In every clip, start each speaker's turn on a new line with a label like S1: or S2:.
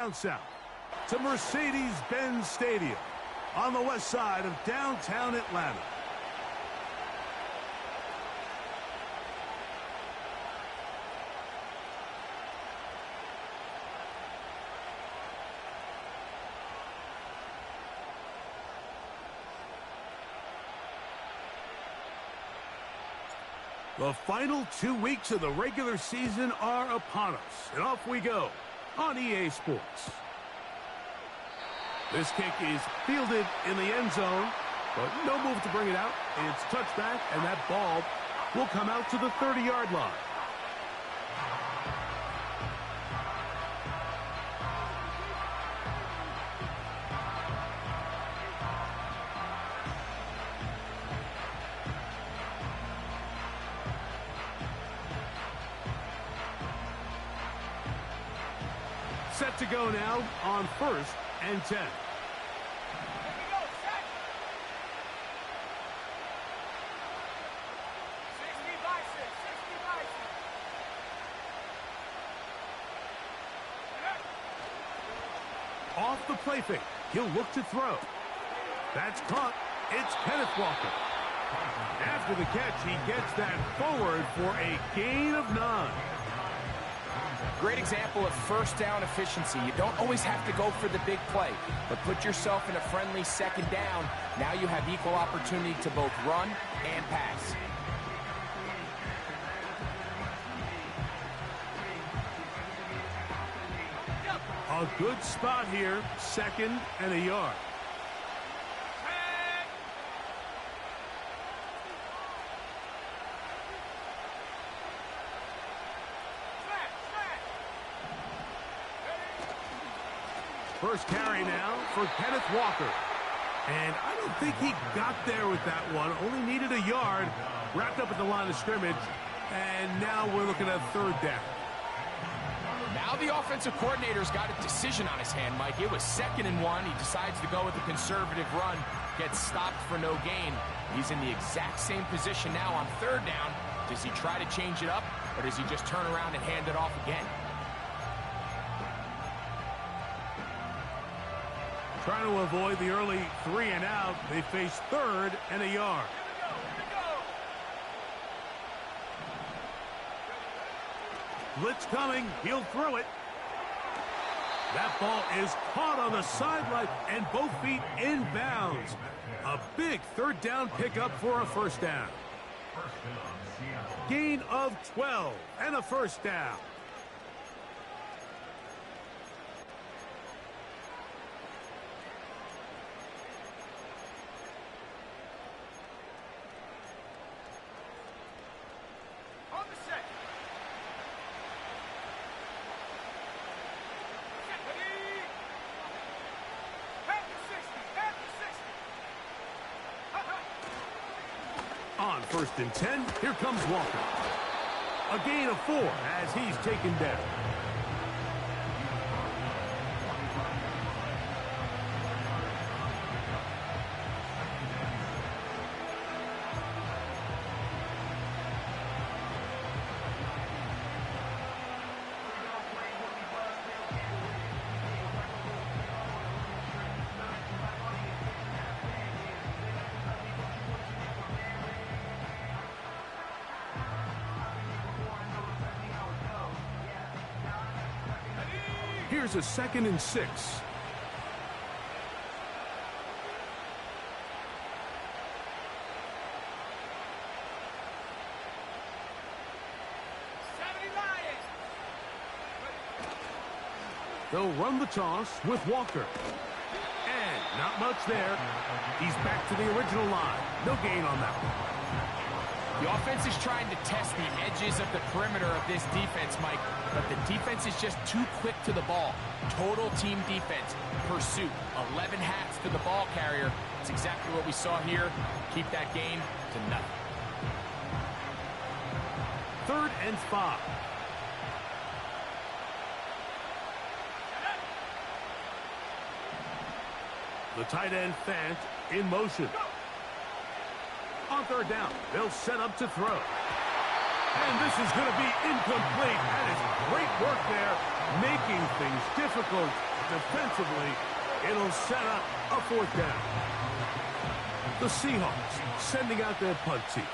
S1: Down south to Mercedes-Benz Stadium on the west side of downtown Atlanta. The final 2 weeks of the regular season are upon us, and off we go on EA Sports. This kick is fielded in the end zone, but no move to bring it out. It's touchback, and that ball will come out to the 30-yard line. Set to go now on 1st and 10. Off the play fake. He'll look to throw. That's caught. It's Kenneth Walker. After the catch, he gets that forward for a gain of 9.
S2: Great example of first down efficiency. You don't always have to go for the big play, but put yourself in a friendly second down. Now you have equal opportunity to both run and pass.
S1: A good spot here, 2nd and a yard. First carry now for Kenneth Walker. And I don't think he got there with that one. Only needed a yard. Wrapped up at the line of scrimmage. And now we're looking at 3rd down.
S2: Now the offensive coordinator's got a decision on his hand, Mike. It was 2nd and 1. He decides to go with a conservative run. Gets stopped for no gain. He's in the exact same position now on 3rd down. Does he try to change it up, or does he just turn around and hand it off again?
S1: Trying to avoid the early 3 and out. They face 3rd and a yard. Blitz coming. He'll throw it. That ball is caught on the sideline and both feet in bounds. A big 3rd down pickup for a 1st down. Gain of 12 and a 1st down. On 1st and 10, here comes Walker. A gain of 4 as he's taken down. Here's a 2nd and 6. They'll run the toss with Walker. And not much there. He's back to the original line. No gain on that one.
S2: The offense is trying to test the edges of the perimeter of this defense, Mike, but the defense is just too quick to the ball. Total team defense, pursuit, 11 hats to the ball carrier. It's exactly what we saw here. Keep that gain to nothing.
S1: 3rd and 5. The tight end Fant in motion. On 3rd down, they'll set up to throw. And this is going to be incomplete. That is great work there, making things difficult defensively. It'll set up a fourth down. The Seahawks sending out their punt team.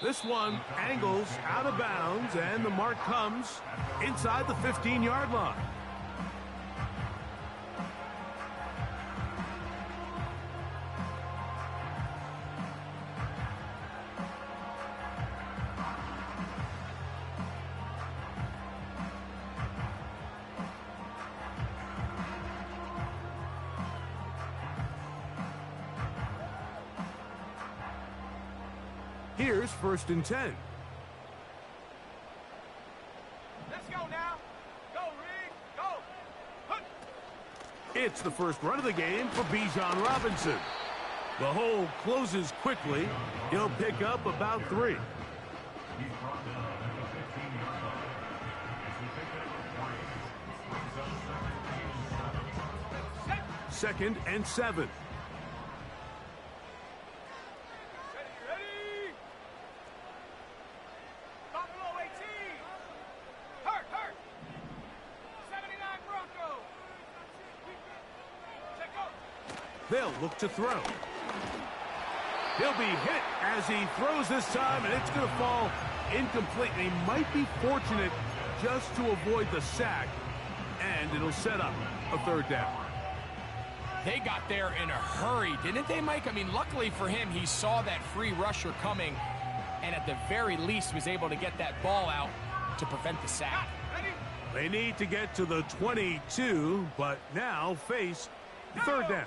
S1: This one angles out of bounds, and the mark comes inside the 15-yard line. Here's 1st and 10.
S2: Let's go now. Go, Reed. Go. Hunt.
S1: It's the first run of the game for Bijan Robinson. The hole closes quickly. He'll pick up about 3. Second and 7. They'll look to throw. He'll be hit as he throws this time, and it's going to fall incomplete. And he might be fortunate just to avoid the sack, and it'll set up a 3rd down.
S2: They got there in a hurry, didn't they, Mike? I mean, luckily for him, he saw that free rusher coming, and at the very least was able to get that ball out to prevent the sack.
S1: They need to get to the 22, but now face 3rd down.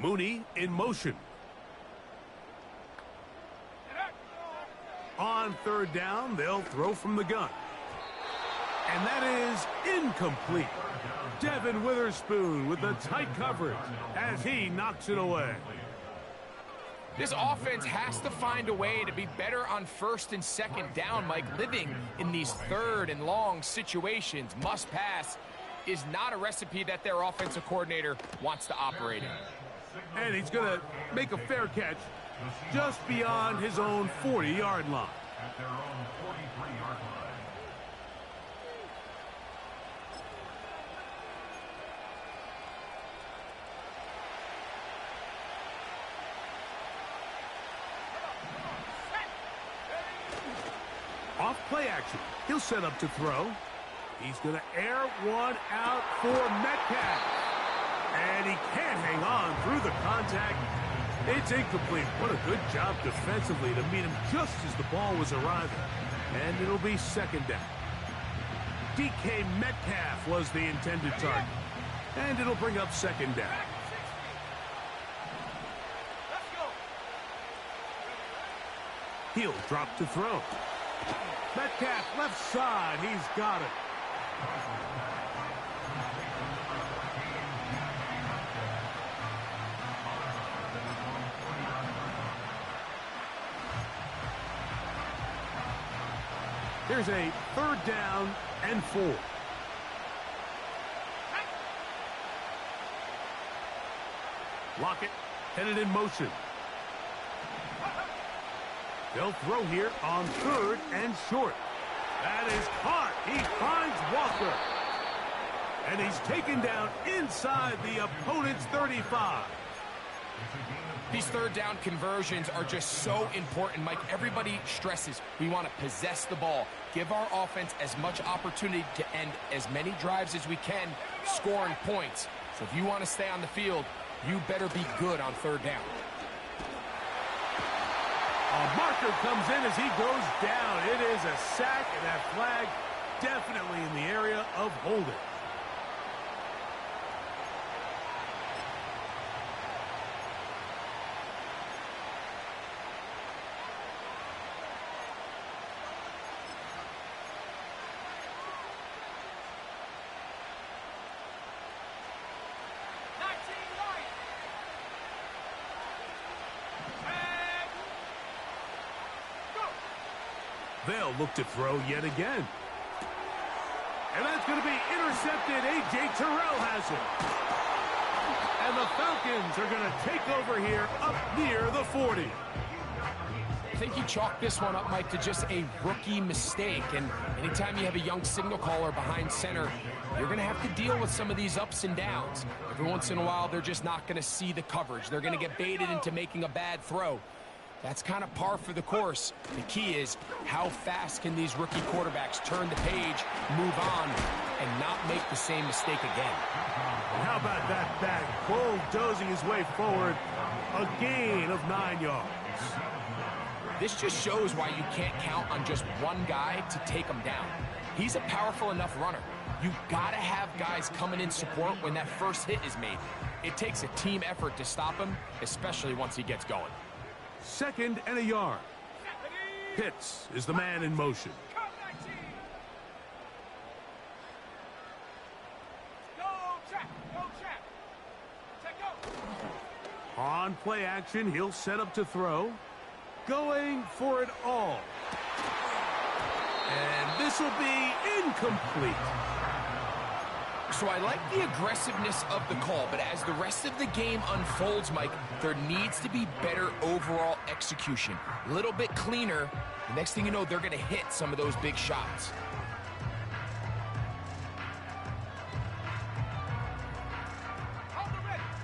S1: Mooney in motion. On 3rd down, they'll throw from the gun. And that is incomplete. Devin Witherspoon with the tight coverage as he knocks it away.
S2: This offense has to find a way to be better on 1st and 2nd down, Mike. Living in these 3rd and long situations, must pass, is not a recipe that their offensive coordinator wants to operate in.
S1: And he's going to make a fair catch just beyond his own 40-yard line.
S3: At their own 43-yard line.
S1: Off play action. He'll set up to throw. He's going to air one out for Metcalf. And he can't hang on through the contact. It's incomplete. What a good job defensively to meet him just as the ball was arriving. And it'll be 2nd down. DK Metcalf was the intended target. And it'll bring up 2nd down. He'll drop to throw. Metcalf left side. He's got it. Here's a 3rd down and 4. Lockett headed in motion. They'll throw here on 3rd and short. That is caught. He finds Walker. And he's taken down inside the opponent's 35.
S2: These 3rd down conversions are just so important, Mike. Everybody stresses we want to possess the ball, give our offense as much opportunity to end as many drives as we can, scoring points. So if you want to stay on the field, you better be good on 3rd down.
S1: A marker comes in as he goes down. It is a sack, and that flag definitely in the area of holding. They'll look to throw yet again. And that's going to be intercepted. A.J. Terrell has it. And the Falcons are going to take over here up near the 40.
S2: I think you chalk this one up, Mike, to just a rookie mistake. And anytime you have a young signal caller behind center, you're going to have to deal with some of these ups and downs. Every once in a while, they're just not going to see the coverage. They're going to get baited into making a bad throw. That's kind of par for the course. The key is how fast can these rookie quarterbacks turn the page, move on, and not make the same mistake again.
S1: And how about that back bulldozing his way forward, a gain of 9 yards.
S2: This just shows why you can't count on just one guy to take him down. He's a powerful enough runner. You've got to have guys coming in support when that first hit is made. It takes a team effort to stop him, especially once he gets going.
S1: 2nd and a yard. Pitts is the man in motion. On play action, he'll set up to throw. Going for it all. And this will be incomplete.
S2: So I like the aggressiveness of the call, but as the rest of the game unfolds, Mike, there needs to be better overall execution. A little bit cleaner. The next thing you know, they're going to hit some of those big shots.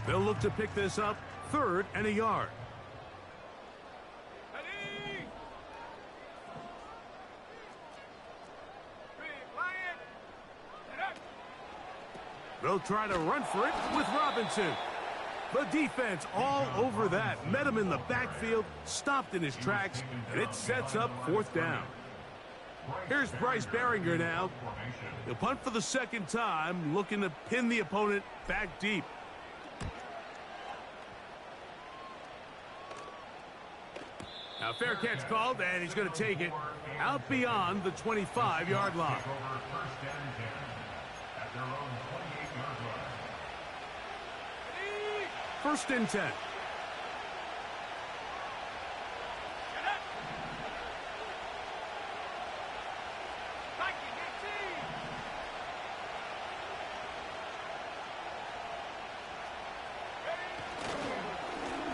S1: They'll look to pick this up. 3rd and a yard. They'll try to run for it with Robinson. The defense all over that. Met him in the backfield, stopped in his tracks, and it sets up 4th down. Here's Bryce Behringer now. He'll punt for the 2nd time, looking to pin the opponent back deep. Now, fair catch called, and he's going to take it out beyond the 25-yard line. First and 10.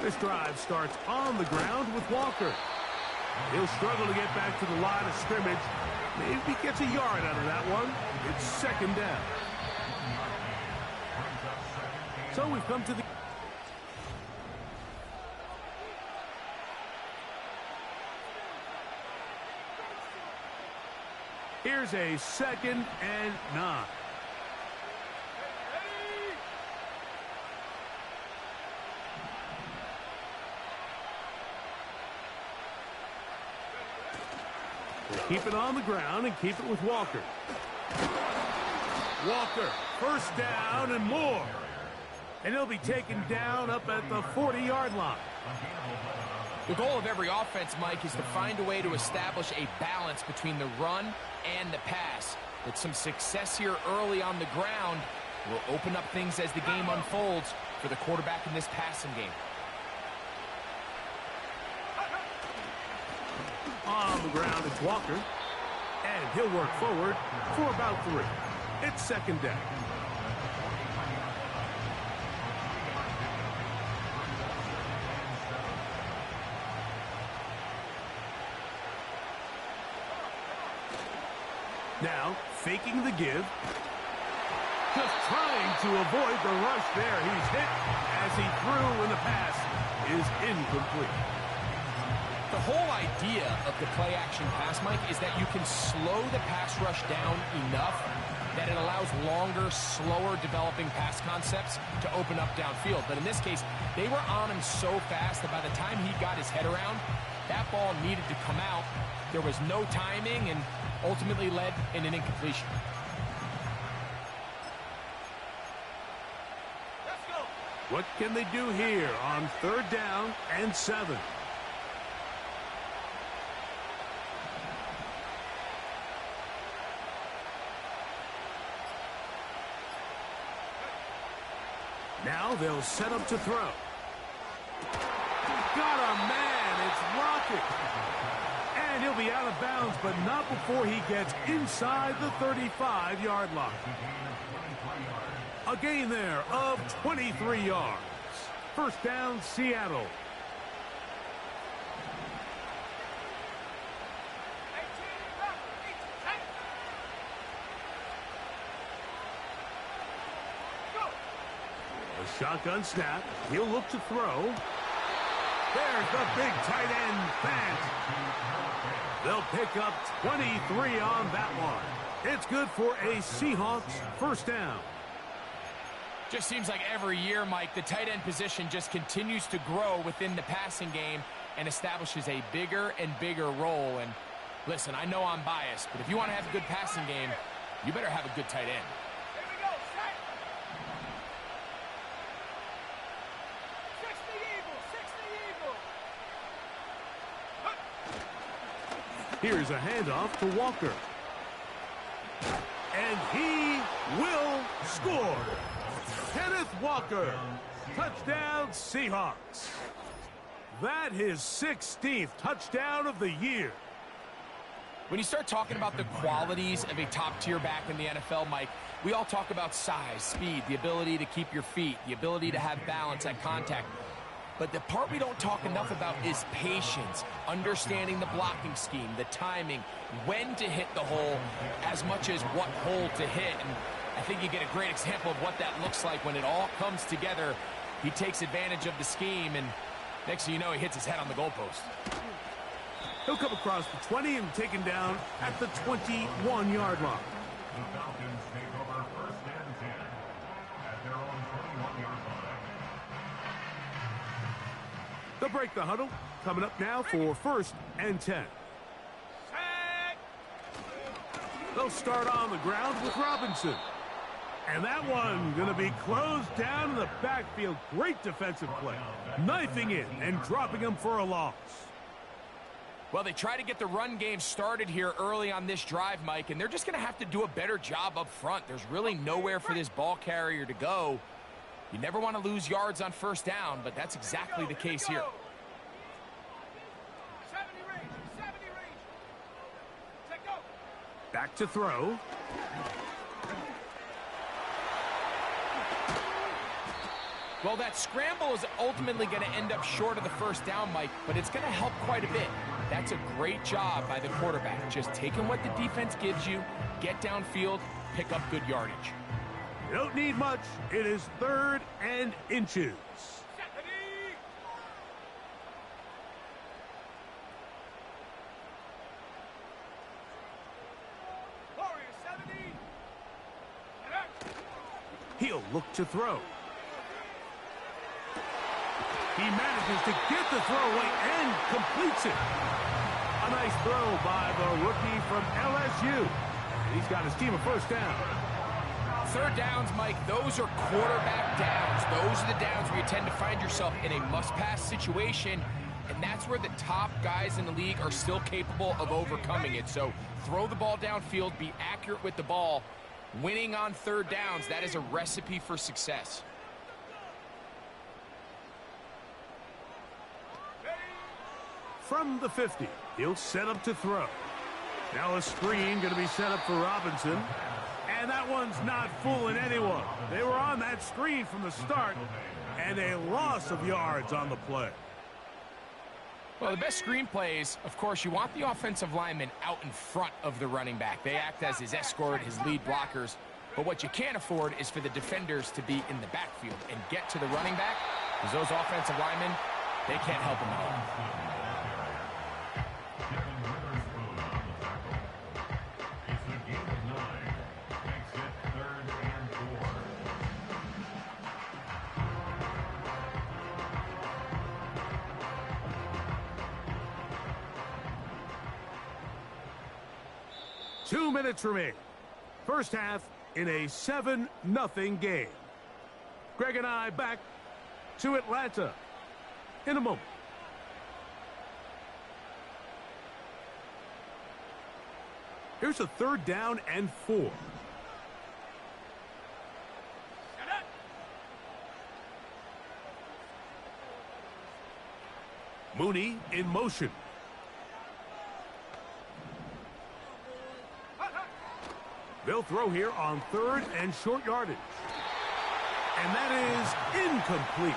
S1: This drive starts on the ground with Walker. He'll struggle to get back to the line of scrimmage. Maybe he gets a yard out of that one. It's 2nd down. So we've come to the... Here's a 2nd and 9. Keep it on the ground and keep it with Walker. Walker, 1st down and more. And he'll be taken down up at the 40-yard line.
S2: The goal of every offense, Mike, is to find a way to establish a balance between the run and the pass. With some success here early on the ground, will open up things as the game unfolds for the quarterback in this passing game.
S1: On the ground, it's Walker. And he'll work forward for about 3. It's 2nd down. Now, faking the give. Just trying to avoid the rush there. He's hit as he threw, and the pass is incomplete.
S2: The whole idea of the play-action pass, Mike, is that you can slow the pass rush down enough that it allows longer, slower developing pass concepts to open up downfield. But in this case, they were on him so fast that by the time he got his head around, that ball needed to come out. There was no timing and ultimately led in an incompletion.
S1: Let's go. What can they do here on 3rd down and 7? Now they'll set up to throw. Got a man. It's Rocket. And And he'll be out of bounds, but not before he gets inside the 35-yard line. A gain there of 23 yards. First down, Seattle. A shotgun snap. He'll look to throw. There's the big tight end pass. They'll pick up 23 on that one. It's good for a Seahawks first down.
S2: Just seems like every year, Mike, the tight end position just continues to grow within the passing game and establishes a bigger and bigger role. And listen, I know I'm biased, but if you want to have a good passing game, you better have a good tight end.
S1: Here's a handoff to Walker. And he will score. Kenneth Walker. Touchdown, Seahawks. That his 16th touchdown of the year.
S2: When you start talking about the qualities of a top-tier back in the NFL, Mike, we all talk about size, speed, the ability to keep your feet, the ability to have balance at contact. But the part we don't talk enough about is patience, understanding the blocking scheme, the timing, when to hit the hole, as much as what hole to hit. And I think you get a great example of what that looks like when it all comes together. He takes advantage of the scheme, and next thing you know, he hits his head on the goalpost.
S1: He'll come across the 20 and taken down at the 21-yard line.
S3: The Falcons take over first and 10 at their own 21-yard line.
S1: They'll break the huddle. Coming up now for first and 10. They'll start on the ground with Robinson. And that one going to be closed down in the backfield. Great defensive play. Knifing in and dropping him for a loss.
S2: Well, they try to get the run game started here early on this drive, Mike, and they're just going to have to do a better job up front. There's really nowhere for this ball carrier to go. You never want to lose yards on first down, but that's exactly the case here.
S4: 70 range. Set go.
S1: Back to throw.
S2: Well, that scramble is ultimately going to end up short of the first down, Mike, but it's going to help quite a bit. That's a great job by the quarterback. Just taking what the defense gives you, get downfield, pick up good yardage.
S1: You don't need much. It is 3rd and inches. He'll look to throw. He manages to get the throw away and completes it. A nice throw by the rookie from LSU. He's got his team a first down.
S2: Third downs, Mike, those are quarterback downs. Those are the downs where you tend to find yourself in a must-pass situation, and that's where the top guys in the league are still capable of overcoming it. So throw the ball downfield, be accurate with the ball. Winning on third downs, that is a recipe for success.
S1: From the 50, he'll set up to throw. Now a screen going to be set up for Robinson. And that one's not fooling anyone. They were on that screen from the start, and a loss of yards on the play.
S2: Well, the best screen plays, of course, you want the offensive lineman out in front of the running back. They act as his escort, his lead blockers. But what you can't afford is for the defenders to be in the backfield and get to the running back, because those offensive linemen, they can't help him at all.
S3: It's a game of 9. Makes it 3rd and 4.
S1: Two minutes remaining. First half in a 7-0 game. Greg and I back to Atlanta in a moment. Here's a 3rd down and 4. Mooney in motion. They'll throw here on 3rd and short yardage. And that is incomplete.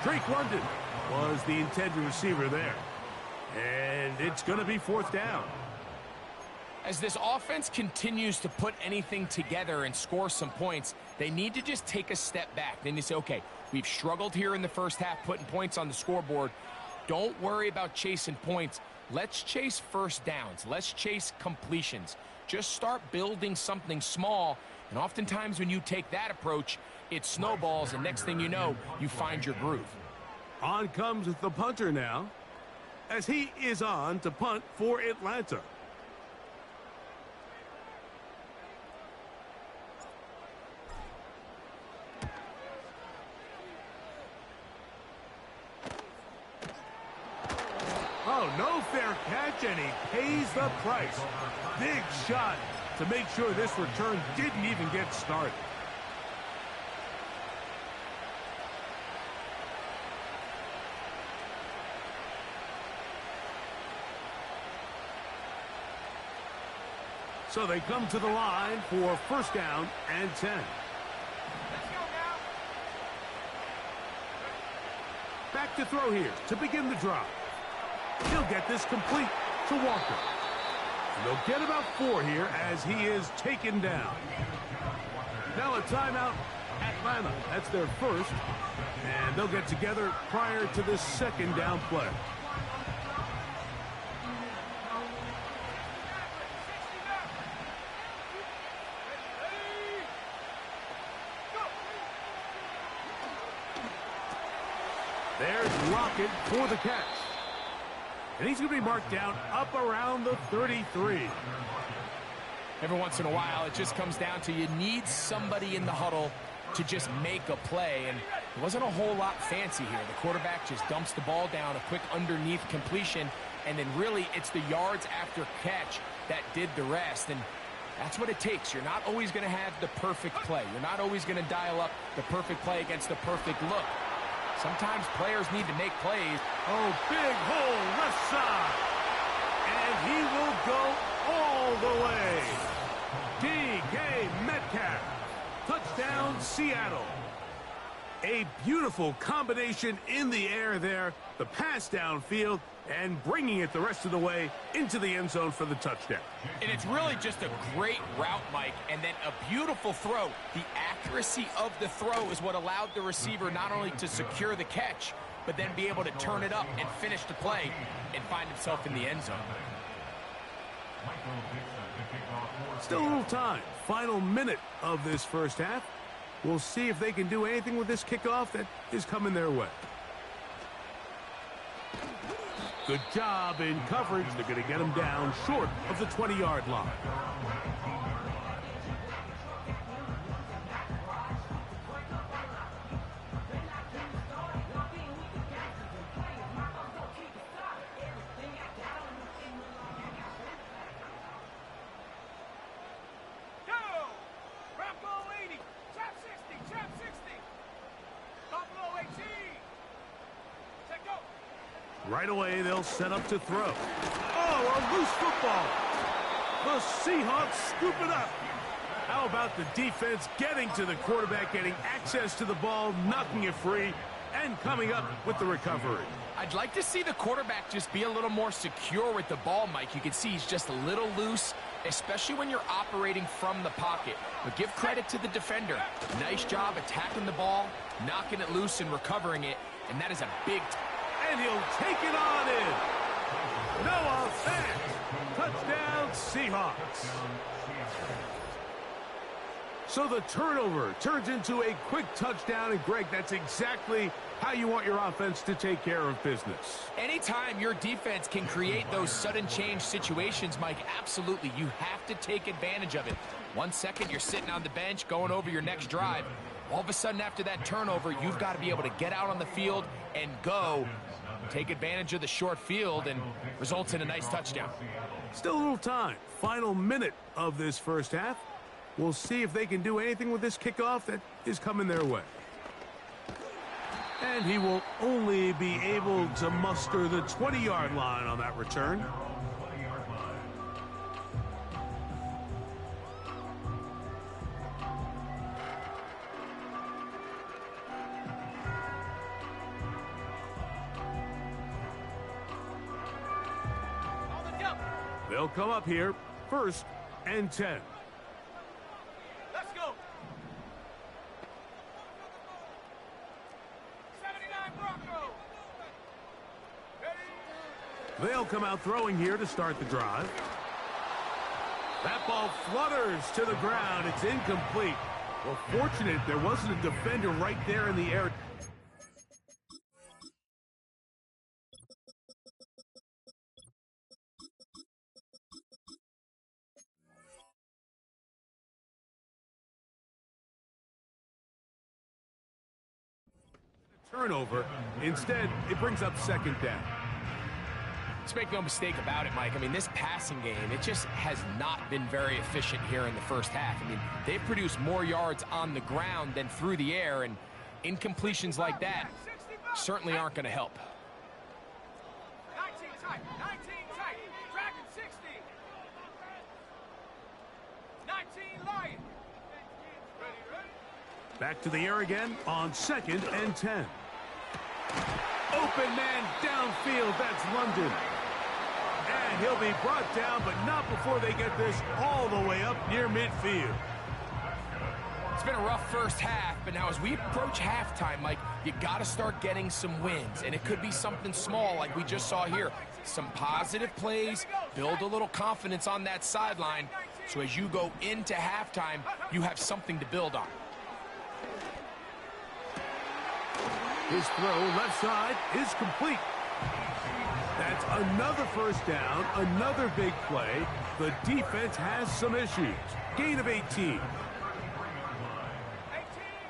S1: Drake London was the intended receiver there. And it's going to be 4th down.
S2: As this offense continues to put anything together and score some points, they need to just take a step back. Then you say, okay, we've struggled here in the first half putting points on the scoreboard. Don't worry about chasing points. Let's chase first downs. Let's chase completions. Just start building something small. And oftentimes when you take that approach, it snowballs, and next thing you know, you find your groove.
S1: On comes the punter now, as he is on to punt for Atlanta. Oh, no fair catch, and he pays the price. Big shot to make sure this return didn't even get started. So they come to the line for 1st down and 10.
S4: Let's go now.
S1: Back to throw here to begin the drive. He'll get this complete to Walker. And they'll get about 4 here as he is taken down. Now a timeout, Atlanta. That's their first. And they'll get together prior to this 2nd down play. There's Lockett for the catch. And he's going to be marked down up around the 33.
S2: Every once in a while, it just comes down to you need somebody in the huddle to just make a play. And it wasn't a whole lot fancy here. The quarterback just dumps the ball down, a quick underneath completion, and then really it's the yards after catch that did the rest. And that's what it takes. You're not always going to have the perfect play. You're not always going to dial up the perfect play against the perfect look. Sometimes players need to make plays.
S1: Oh, big hole left side. And he will go all the way. DK Metcalf. Touchdown, Seattle. A beautiful combination in the air there. The pass downfield and bringing it the rest of the way into the end zone for the touchdown.
S2: And it's really just a great route, Mike, and then a beautiful throw. The accuracy of the throw is what allowed the receiver not only to secure the catch, but then be able to turn it up and finish the play and find himself in the end zone.
S1: Still a little time. Final minute of this first half. We'll see if they can do anything with this kickoff that is coming their way. Good job in coverage. They're going to get him down short of the 20-yard line. Right away, they'll set up to throw. Oh, a loose football. The Seahawks scoop it up. How about the defense getting to the quarterback, getting access to the ball, knocking it free, and coming up with the recovery?
S2: I'd like to see the quarterback just be a little more secure with the ball, Mike. You can see he's just a little loose, especially when you're operating from the pocket. But give credit to the defender. Nice job attacking the ball, knocking it loose and recovering it, and that is a big...
S1: And he'll take it on in. No offense. Touchdown, Seahawks. So the turnover turns into a quick touchdown. And, Greg, that's exactly how you want your offense to take care of business.
S2: Anytime your defense can create those sudden change situations, Mike, absolutely, you have to take advantage of it. 1 second, you're sitting on the bench going over your next drive. All of a sudden, after that turnover, you've got to be able to get out on the field and go. Take advantage of the short field and results in a nice touchdown.
S1: Still a little time. Final minute of this first half. We'll see if they can do anything with this kickoff that is coming their way. And he will only be able to muster the 20-yard line on that return. They'll come up here, 1st and 10.
S4: Let's go. 79 Broncos. Ready?
S1: They'll come out throwing here to start the drive. That ball flutters to the ground. It's incomplete. Well, fortunate there wasn't a defender right there in the air. Turnover. Instead, it brings up 2nd down.
S2: Let's make no mistake about it, Mike. I mean, this passing game, it just has not been very efficient here in the first half. I mean, they've produced more yards on the ground than through the air, and incompletions like that certainly aren't going to help.
S4: 19 tight. 19 tight. Dragon 60. 19 Lion. Ready?
S1: Back to the air again on 2nd and 10. Open man downfield. That's London. And he'll be brought down, but not before they get this all the way up near midfield.
S2: It's been a rough first half, but now as we approach halftime, Mike, you got to start getting some wins, and it could be something small like we just saw here. Some positive plays, build a little confidence on that sideline, so as you go into halftime, you have something to build on.
S1: His throw left side is complete. That's another 1st down, another big play. The defense has some issues. Gain of 18.
S4: 18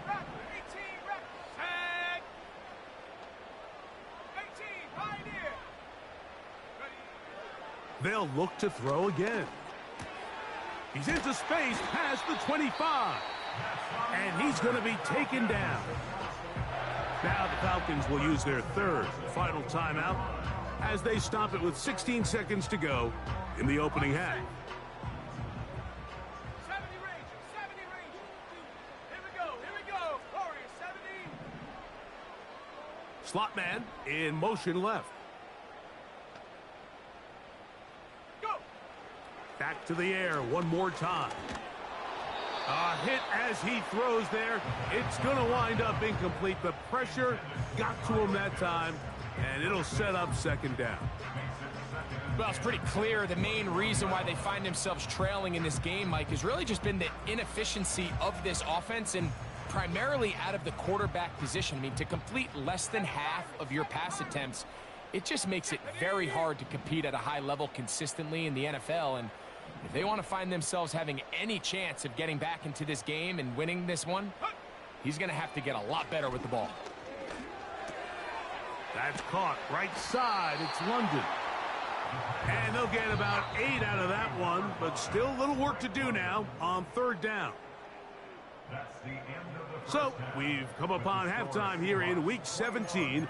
S4: rep. 18 rep. Tag. 18 Pioneer. Ready?
S1: They'll look to throw again. He's into space past the 25. And he's going to be taken down. Now the Falcons will use their 3rd final timeout as they stop it with 16 seconds to go in the opening half.
S4: 70 range. 70 range. Here we go. Warriors 70.
S1: Slot man in motion left.
S4: Go.
S1: Back to the air one more time. A hit as he throws there. It's going to wind up incomplete. The pressure got to him that time, and it'll set up 2nd down.
S2: Well, it's pretty clear the main reason why they find themselves trailing in this game, Mike, has really just been the inefficiency of this offense and primarily out of the quarterback position. I mean, to complete less than half of your pass attempts, it just makes it very hard to compete at a high level consistently in the NFL. And if they want to find themselves having any chance of getting back into this game and winning this one, he's going to have to get a lot better with the ball.
S1: That's caught right side. It's London. And they'll get about 8 out of that one, but still a little work to do now on 3rd down. So we've come upon halftime here in Week 17,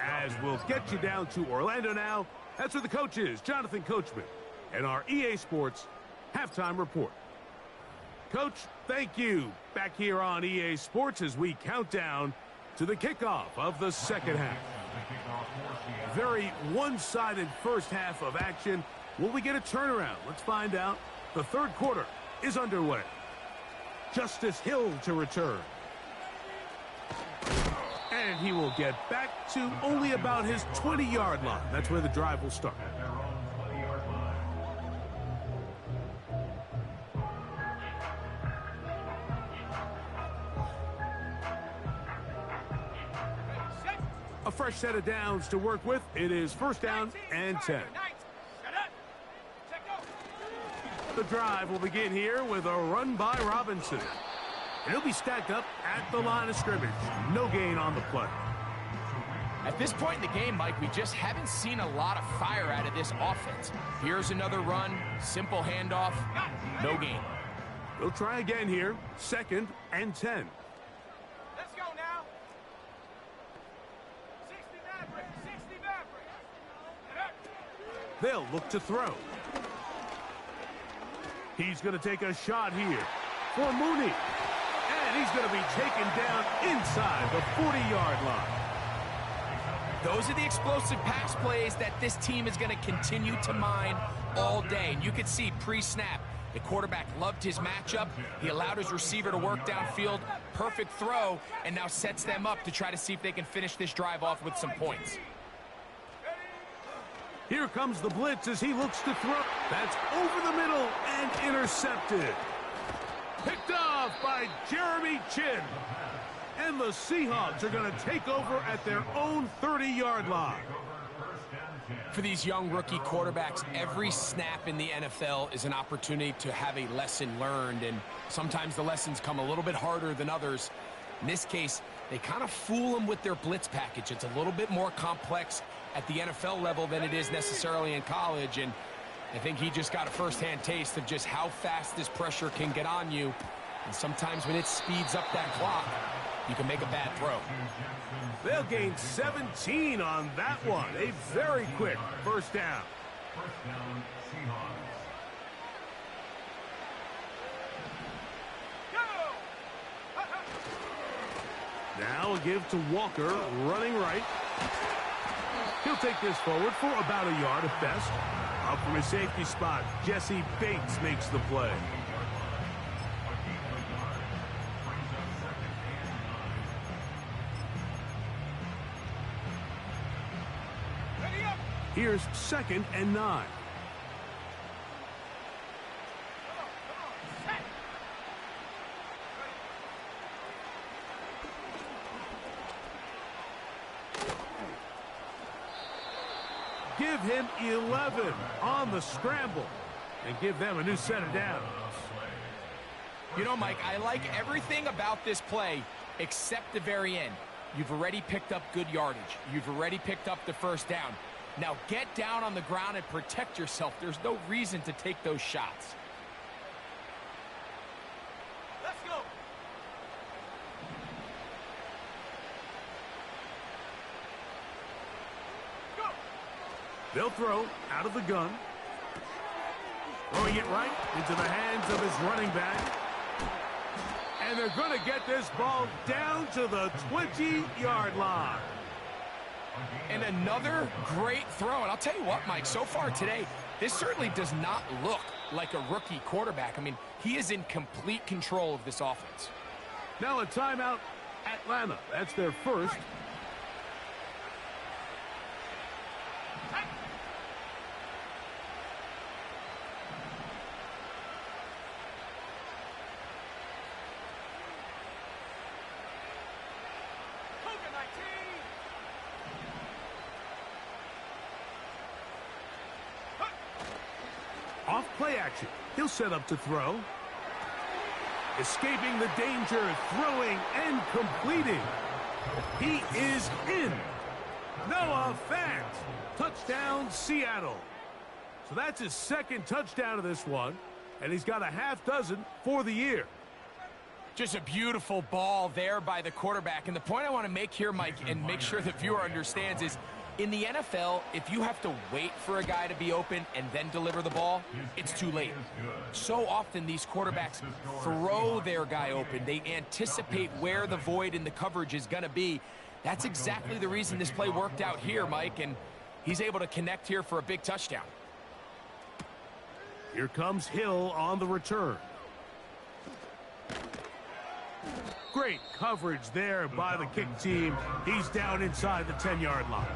S1: as we'll get you down to Orlando now. That's where the coach is, Jonathan Coachman, and our EA Sports Halftime Report. Coach, thank you. Back here on EA Sports as we count down to the kickoff of the 2nd half. Very one-sided first half of action. Will we get a turnaround? Let's find out. The 3rd quarter is underway. Justice Hill to return. And he will get back to only about his 20-yard line. That's where the drive will start. A fresh set of downs to work with. It is 1st down and 10. The drive will begin here with a run by Robinson. And he'll be stacked up at the line of scrimmage. No gain on the play.
S2: At this point in the game, Mike, we just haven't seen a lot of fire out of this offense. Here's another run, simple handoff, no gain.
S1: We'll try again here, 2nd and 10.
S4: Let's go now. 60 Maverick. 60 Maverick.
S1: They'll look to throw. He's going to take a shot here for Mooney. And he's going to be taken down inside the 40-yard line.
S2: Those are the explosive pass plays that this team is going to continue to mine all day. And you could see pre-snap, the quarterback loved his matchup. He allowed his receiver to work downfield. Perfect throw, and now sets them up to try to see if they can finish this drive off with some points.
S1: Here comes the blitz as he looks to throw. That's over the middle and intercepted. Picked off by Jeremy Chin. And the Seahawks are going to take over at their own 30-yard line.
S2: For these young rookie quarterbacks, every snap in the NFL is an opportunity to have a lesson learned, and sometimes the lessons come a little bit harder than others. In this case, they kind of fool them with their blitz package. It's a little bit more complex at the NFL level than it is necessarily in college, and I think he just got a first-hand taste of just how fast this pressure can get on you, and sometimes when it speeds up that clock, you can make a bad throw.
S1: They'll gain 17 on that one. A very quick first down.
S3: First down, Seahawks.
S1: Now a give to Walker, running right. He'll take this forward for about a yard at best. Up from his safety spot, Jesse Bates makes the play. Here's 2nd and 9. Give him 11 on the scramble and give them a new set of downs.
S2: You know, Mike, I like everything about this play except the very end. You've already picked up good yardage. You've already picked up the first down. Now get down on the ground and protect yourself. There's no reason to take those shots.
S4: Let's go. Go.
S1: They'll throw out of the gun. Throwing it right into the hands of his running back. And they're going to get this ball down to the 20-yard line.
S2: And another great throw. And I'll tell you what, Mike, so far today, this certainly does not look like a rookie quarterback. I mean, he is in complete control of this offense.
S1: Now a timeout, Atlanta. That's their first. Off play action. He'll set up to throw. Escaping the danger, throwing and completing. He is in. Noah Fant. Touchdown, Seattle. So that's his 2nd touchdown of this one, and he's got a half dozen for the year.
S2: Just a beautiful ball there by the quarterback. And the point I want to make here, Mike, and make sure the viewer understands is, in the NFL, if you have to wait for a guy to be open and then deliver the ball, it's too late. So often these quarterbacks throw their guy open. They anticipate where the void in the coverage is going to be. That's exactly the reason this play worked out here, Mike, and he's able to connect here for a big touchdown.
S1: Here comes Hill on the return. Great coverage there by the kick team. He's down inside the 10-yard line.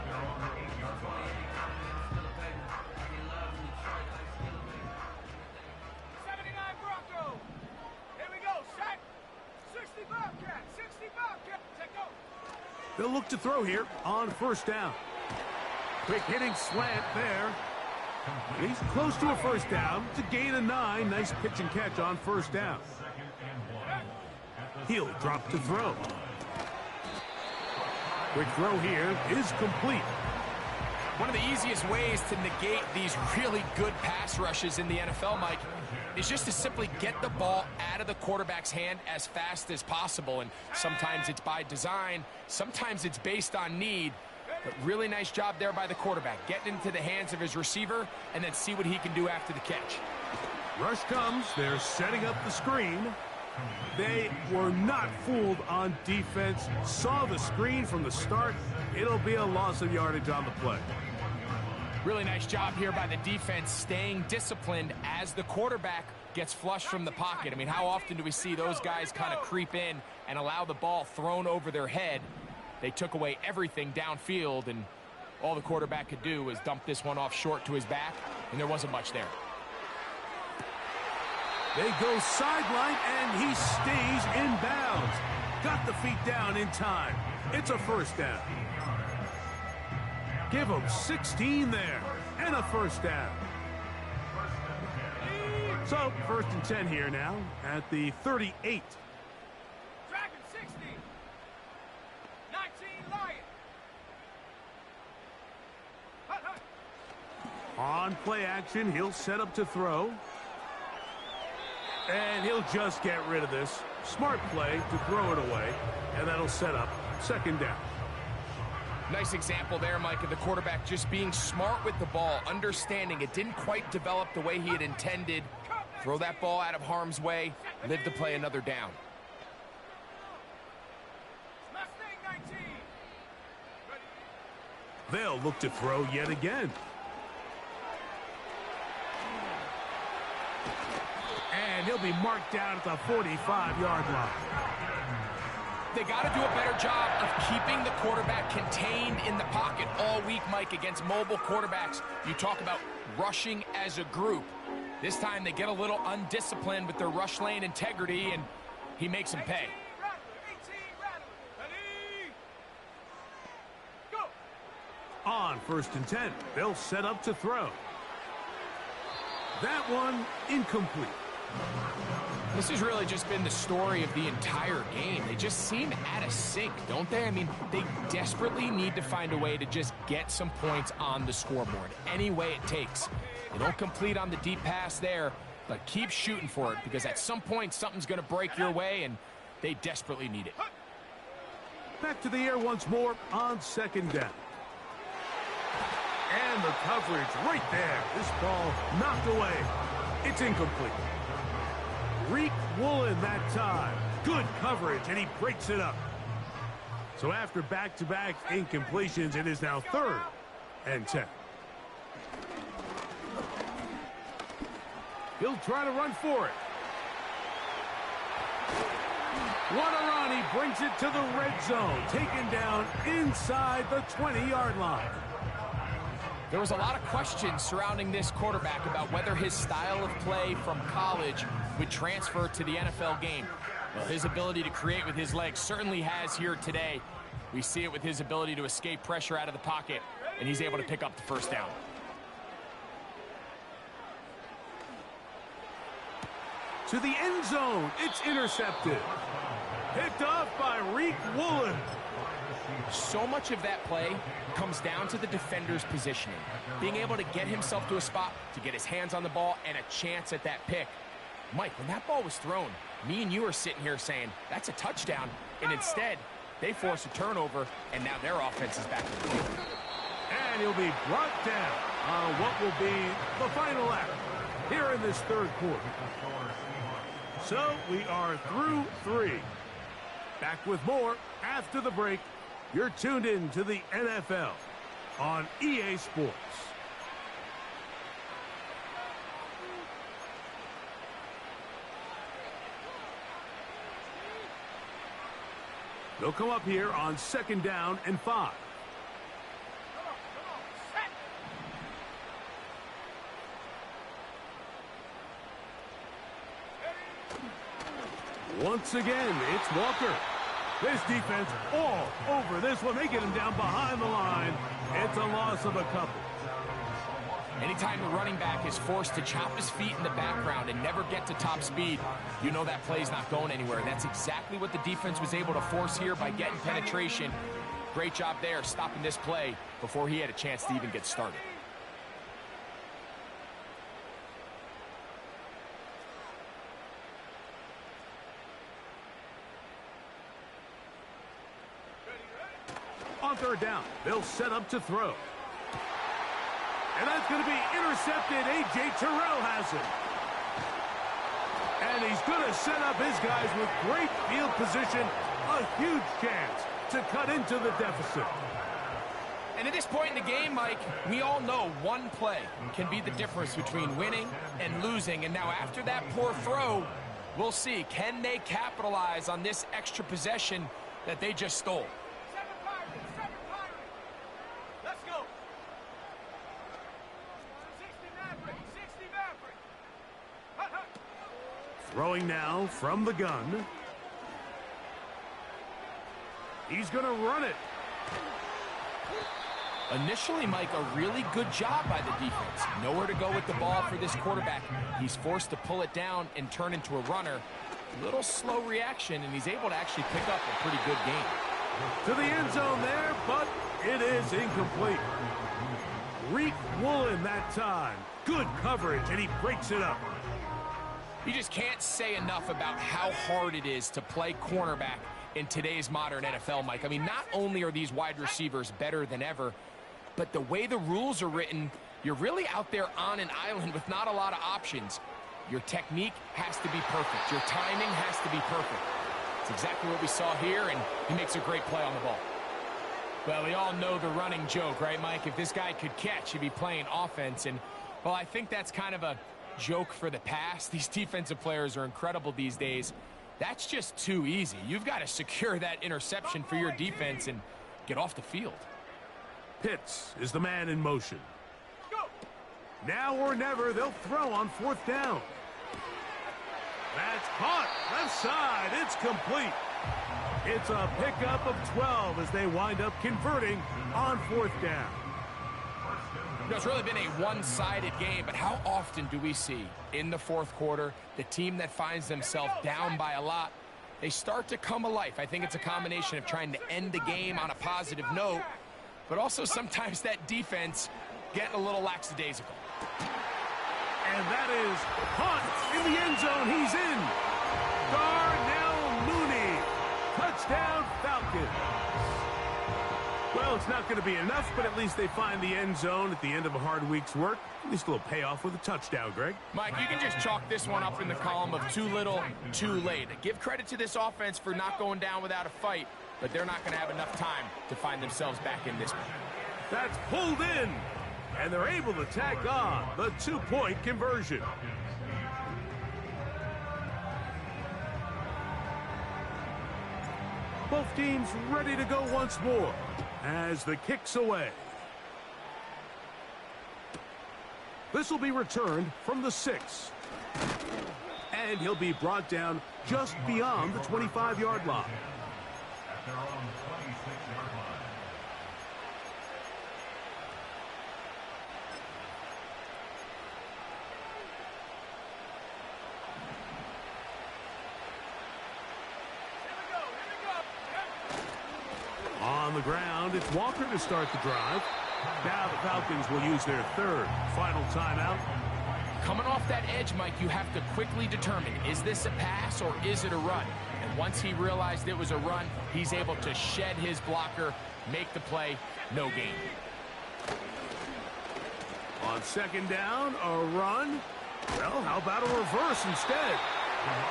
S1: They'll look to throw here on first down. Quick hitting slant there. And he's close to a first down to gain a 9. Nice pitch and catch on first down. He'll drop to throw. Quick throw here is complete.
S2: One of the easiest ways to negate these really good pass rushes in the NFL, Mike, is just to simply get the ball out of the quarterback's hand as fast as possible. And sometimes it's by design, sometimes it's based on need. But really nice job there by the quarterback, getting into the hands of his receiver and then see what he can do after the catch.
S1: Rush comes. They're setting up the screen. They were not fooled on defense. Saw the screen from the start. It'll be a loss of yardage on the play.
S2: Really nice job here by the defense, staying disciplined as the quarterback gets flushed from the pocket. I mean, how often do we see those guys kind of creep in and allow the ball thrown over their head? They took away everything downfield, and all the quarterback could do was dump this one off short to his back, and there wasn't much there.
S1: They go sideline, and he stays in bounds. Got the feet down in time. It's a first down. Give him 16 there, and a first down. So, 1st and 10 here now at the 38.
S4: Dragon 60. 19 Lion. Hut, hut.
S1: On play action, he'll set up to throw. And he'll just get rid of this. Smart play to throw it away, and that'll set up 2nd down.
S2: Nice example there, Mike, of the quarterback just being smart with the ball, understanding it didn't quite develop the way he had intended. Throw that ball out of harm's way, live to play another down.
S4: Mustang 19. Ready.
S1: They'll look to throw yet again. And he'll be marked down at the 45-yard line.
S2: They got to do a better job of keeping the quarterback contained in the pocket all week, Mike, against mobile quarterbacks. You talk about rushing as a group. This time they get a little undisciplined with their rush lane integrity, and he makes them pay.
S4: 18 Rattler. Ready. Go.
S1: On 1st and 10, they'll set up to throw. That one incomplete.
S2: This has really just been the story of the entire game. They just seem out of sync, don't they? I mean, they desperately need to find a way to just get some points on the scoreboard, any way it takes. They don't complete on the deep pass there, but keep shooting for it, because at some point something's going to break your way, and they desperately need it.
S1: Back to the air once more on 2nd down. And the coverage right there. This ball knocked away. It's incomplete. Reek Woolen that time. Good coverage, and he breaks it up. So after back-to-back incompletions, it is now 3rd and 10. He'll try to run for it. What a run. He brings it to the red zone. Taken down inside the 20-yard line.
S2: There was a lot of questions surrounding this quarterback about whether his style of play from college would transfer to the NFL game. Well, his ability to create with his legs certainly has here today. We see it with his ability to escape pressure out of the pocket, and he's able to pick up the 1st down.
S1: To the end zone, it's intercepted. Picked off by Reek Woolen.
S2: So much of that play comes down to the defender's positioning, being able to get himself to a spot to get his hands on the ball and a chance at that pick. Mike, when that ball was thrown, me and you are sitting here saying, that's a touchdown, and instead, they force a turnover, and now their offense is back in the game.
S1: And he'll be brought down on what will be the final act here in this 3rd quarter. So we are through 3. Back with more after the break. You're tuned in to the NFL on EA Sports. They'll come up here on 2nd down and 5. Once again, it's Walker. This defense all over this one. They get him down behind the line. It's a loss of a couple.
S2: Anytime the running back is forced to chop his feet in the background and never get to top speed, you know that play's not going anywhere. And that's exactly what the defense was able to force here by getting penetration. Great job there, stopping this play before he had a chance to even get started.
S1: On 3rd down, they'll set up to throw. And that's going to be intercepted. A.J. Terrell has it. And he's going to set up his guys with great field position. A huge chance to cut into the deficit.
S2: And at this point in the game, Mike, we all know one play can be the difference between winning and losing. And now after that poor throw, we'll see, can they capitalize on this extra possession that they just stole?
S4: Seven Pirates. Let's go. 60 Maverick. 60 Maverick. Hut, hut.
S1: Throwing now from the gun. He's going to run it.
S2: Initially, Mike, a really good job by the defense. Nowhere to go with the ball for this quarterback. He's forced to pull it down and turn into a runner. A little slow reaction, and he's able to actually pick up a pretty good game.
S1: To the end zone there, but it is incomplete. Reek Woolen that time. Good coverage, and he breaks it up.
S2: You just can't say enough about how hard it is to play cornerback in today's modern NFL, Mike. I mean, not only are these wide receivers better than ever, but the way the rules are written, you're really out there on an island with not a lot of options. Your technique has to be perfect. Your timing has to be perfect. It's exactly what we saw here, and he makes a great play on the ball. Well, we all know the running joke, right, Mike? If this guy could catch, he'd be playing offense. And, well, I think that's kind of a joke for the past. These defensive players are incredible these days. That's just too easy. You've got to secure that interception for your defense and get off the field.
S1: Pitts is the man in motion.
S4: Go.
S1: Now or never, they'll throw on fourth down. That's caught. Left side. It's complete. It's a pickup of 12 as they wind up converting on fourth down.
S2: You know, it's really been a one-sided game, but how often do we see in the fourth quarter the team that finds themselves down by a lot, they start to come alive? I think it's a combination of trying to end the game on a positive note, but also sometimes that defense getting a little lackadaisical.
S1: And that is caught in the end zone. He's in. Darnell Mooney. Touchdown Falcons. Well, it's not going to be enough, but at least they find the end zone at the end of a hard week's work. At least a little payoff with a touchdown, Greg.
S2: Mike, you can just chalk this one up in the column of too little, too late. Give credit to this offense for not going down without a fight, but they're not going to have enough time to find themselves back in this one.
S1: That's pulled in, and they're able to tack on the two-point conversion. Both teams ready to go once more as the kick's away. This will be returned from the 6. And he'll be brought down just beyond the 25-yard line.
S3: At their own 26-yard line.
S1: On the ground, it's Walker to start the drive. Now the Falcons will use their third final timeout.
S2: Coming off that edge, Mike, you have to quickly determine, is this a pass or is it a run? And once he realized it was a run, he's able to shed his blocker, make the play, no gain.
S1: On second down, a run. Well, how about a reverse instead?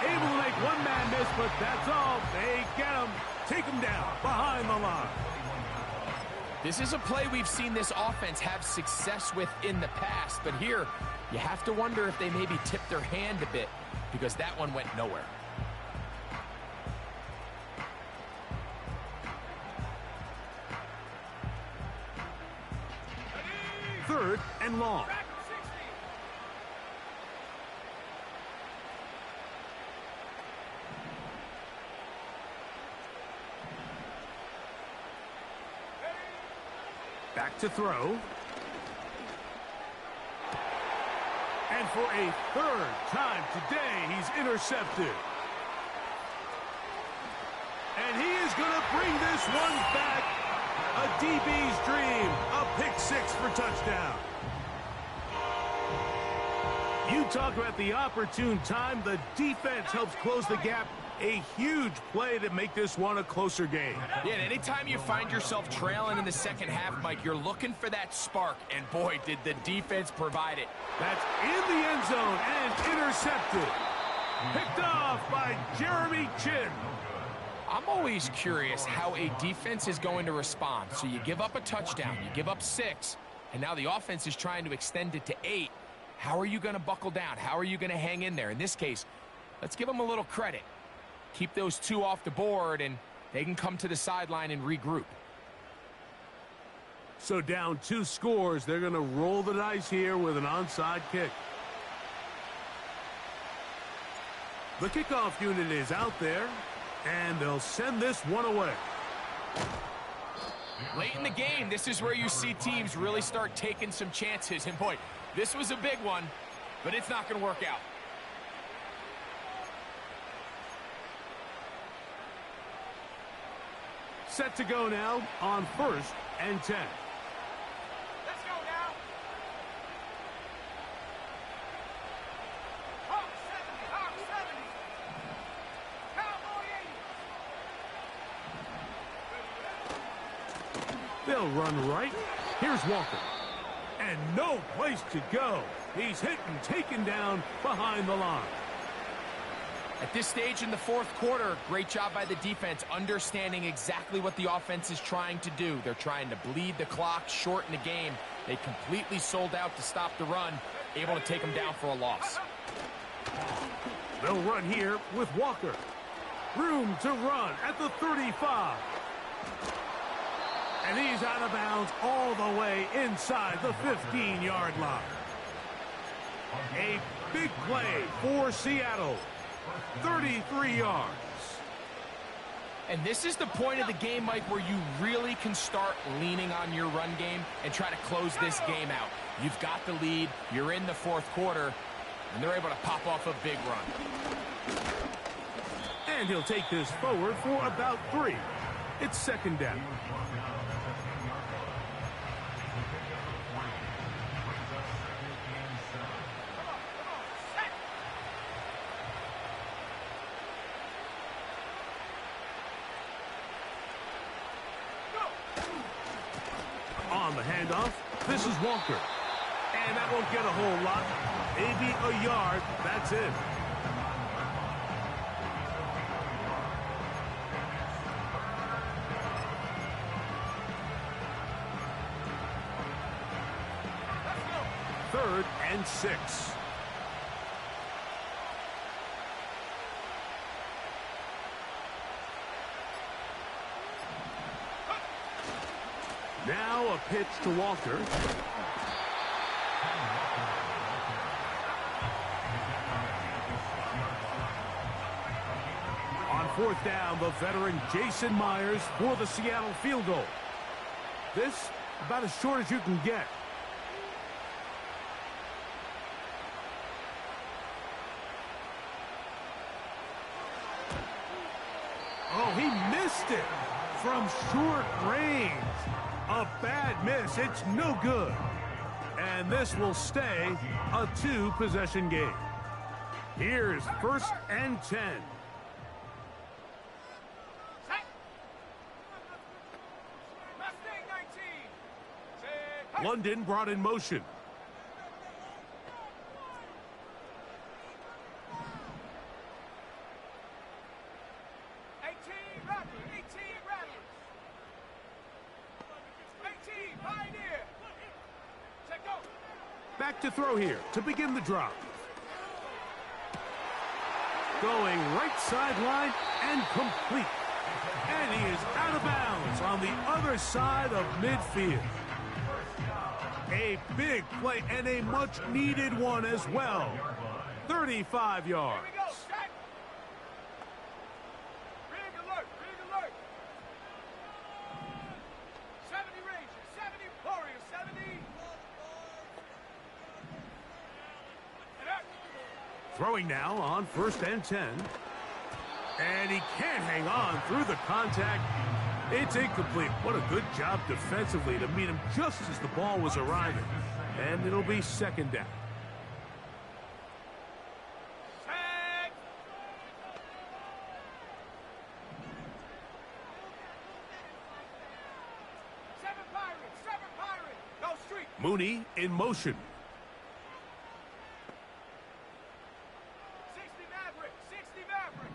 S1: Able to make one man miss, but that's all. They get him. Take him down behind the line.
S2: This is a play we've seen this offense have success with in the past, but here you have to wonder if they maybe tipped their hand a bit because that one went nowhere.
S1: Third and long. Back to throw. And for a third time today, he's intercepted. And he is going to bring this one back. A DB's dream. A pick six for touchdown. You talk about the opportune time. The defense helps close the gap. A huge play to make this one a closer game.
S2: Yeah, and anytime you find yourself trailing in the second half, Mike, you're looking for that spark. And boy, did the defense provide it.
S1: That's in the end zone and intercepted. Picked off by Jeremy Chin.
S2: I'm always curious how a defense is going to respond. So you give up a touchdown, you give up 6, and now the offense is trying to extend it to 8. How are you going to buckle down? How are you going to hang in there? In this case, let's give them a little credit. Keep those 2 off the board, and they can come to the sideline and regroup.
S1: So down 2 scores, they're going to roll the dice here with an onside kick. The kickoff unit is out there, and they'll send this one away.
S2: Late in the game, this is where you see teams really start taking some chances. And boy, this was a big one, but it's not going to work out.
S1: Set to go now on 1st and 10.
S4: Let's go now. Hawk 70, Hawk 70. Cowboy 80.
S1: They'll run right. Here's Walker. And no place to go. He's hit and taken down behind the line.
S2: At this stage in the 4th quarter, great job by the defense, understanding exactly what the offense is trying to do. They're trying to bleed the clock, shorten the game. They completely sold out to stop the run, able to take them down for a loss.
S1: They'll run here with Walker. Room to run at the 35. And he's out of bounds all the way inside the 15-yard line. A big play for Seattle. 33 yards.
S2: And this is the point of the game, Mike, where you really can start leaning on your run game and try to close this game out. You've got the lead, you're in the 4th quarter, and they're able to pop off a big run.
S1: And he'll take this forward for about 3. It's 2nd down. On the handoff, this is Walker. And that won't get a whole lot. Maybe a yard, that's it. Third and 6. Now a pitch to Walker. On 4th down, the veteran Jason Myers for the Seattle field goal. This about as short as you can get. Oh, he missed it from short range. A bad miss. It's no good. And this will stay a 2-possession game. Here's 1st and 10.
S4: Mustang 19.
S1: London brought in motion. Back to throw here to begin the drop. Going right sideline and complete. And he is out of bounds on the other side of midfield. A big play and a much-needed one as well. 35 yards.
S4: Rig alert, rig alert. 70 Rangers, 70 Warriors, 70.
S1: Throwing now on 1st and 10. And he can't hang on through the contact. It's incomplete. What a good job defensively to meet him just as the ball was arriving. And it'll be 2nd down.
S4: Seven Pirates, go street.
S1: Mooney in motion.
S4: 60 Maverick, 60 Maverick.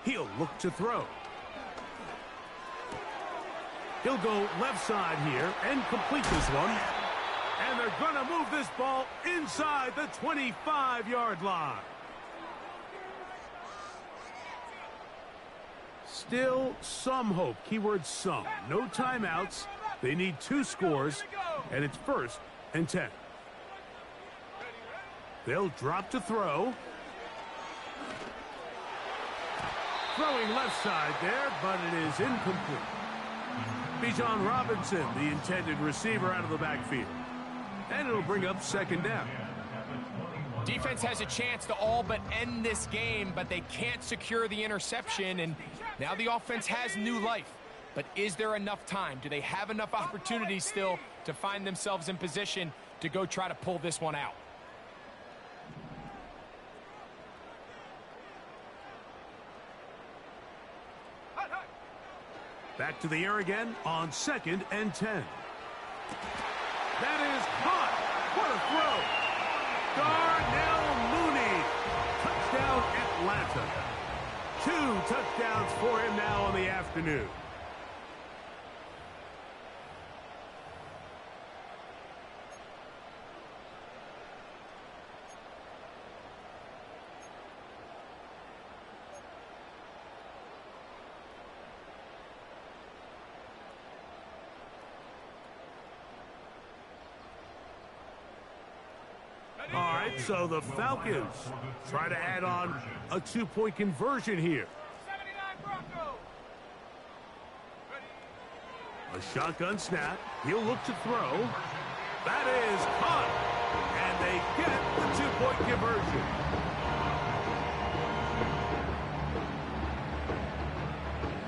S1: He'll look to throw. He'll go left side here and complete this one. And they're going to move this ball inside the 25-yard line. Still some hope. Keyword some. No timeouts. They need 2 scores, and it's 1st and 10. They'll drop to throw. Throwing left side there, but it is incomplete. Bijan Robinson, the intended receiver, out of the backfield. And it'll bring up 2nd down.
S2: Defense has a chance to all but end this game, but they can't secure the interception, and now the offense has new life. But is there enough time? Do they have enough opportunities still to find themselves in position to go try to pull this one out?
S1: Back to the air again on 2nd and 10. That is caught. What a throw. Darnell Mooney. Touchdown, Atlanta. 2 touchdowns for him now on the afternoon. All right, so the Falcons try to add on a 2-point conversion here.
S4: 79 Bronco.
S1: A shotgun snap. He'll look to throw. That is caught. And they get the 2-point conversion.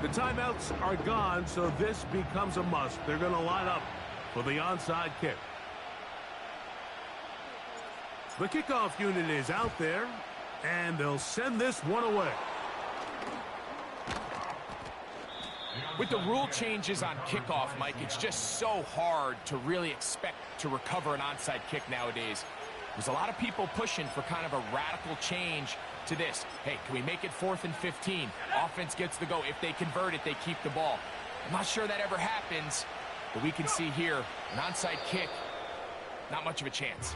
S1: The timeouts are gone, so this becomes a must. They're going to line up for the onside kick. The kickoff unit is out there, and they'll send this one away.
S2: With the rule changes on kickoff, Mike, it's just so hard to really expect to recover an onside kick nowadays. There's a lot of people pushing for kind of a radical change to this. Hey, can we make it 4th and 15? Offense gets the go. If they convert it, they keep the ball. I'm not sure that ever happens, but we can see here an onside kick, not much of a chance.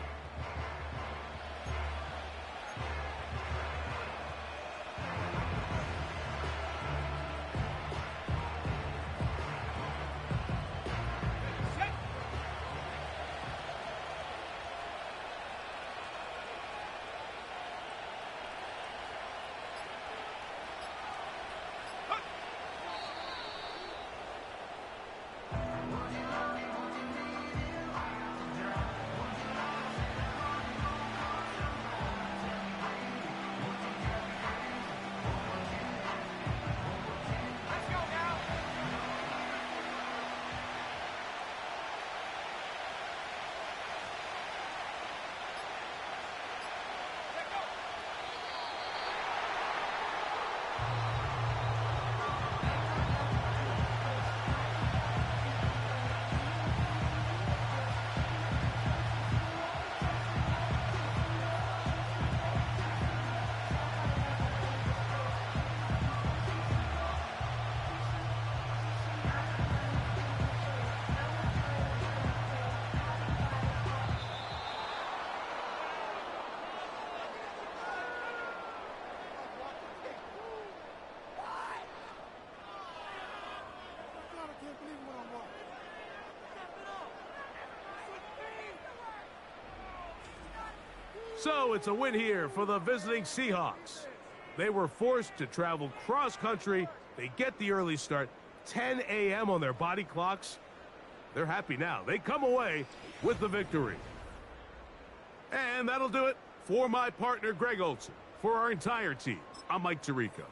S1: So it's a win here for the visiting Seahawks. They were forced to travel cross-country. They get the early start, 10 a.m. on their body clocks. They're happy now. They come away with the victory. And that'll do it for my partner, Greg Olson. For our entire team, I'm Mike Tirico.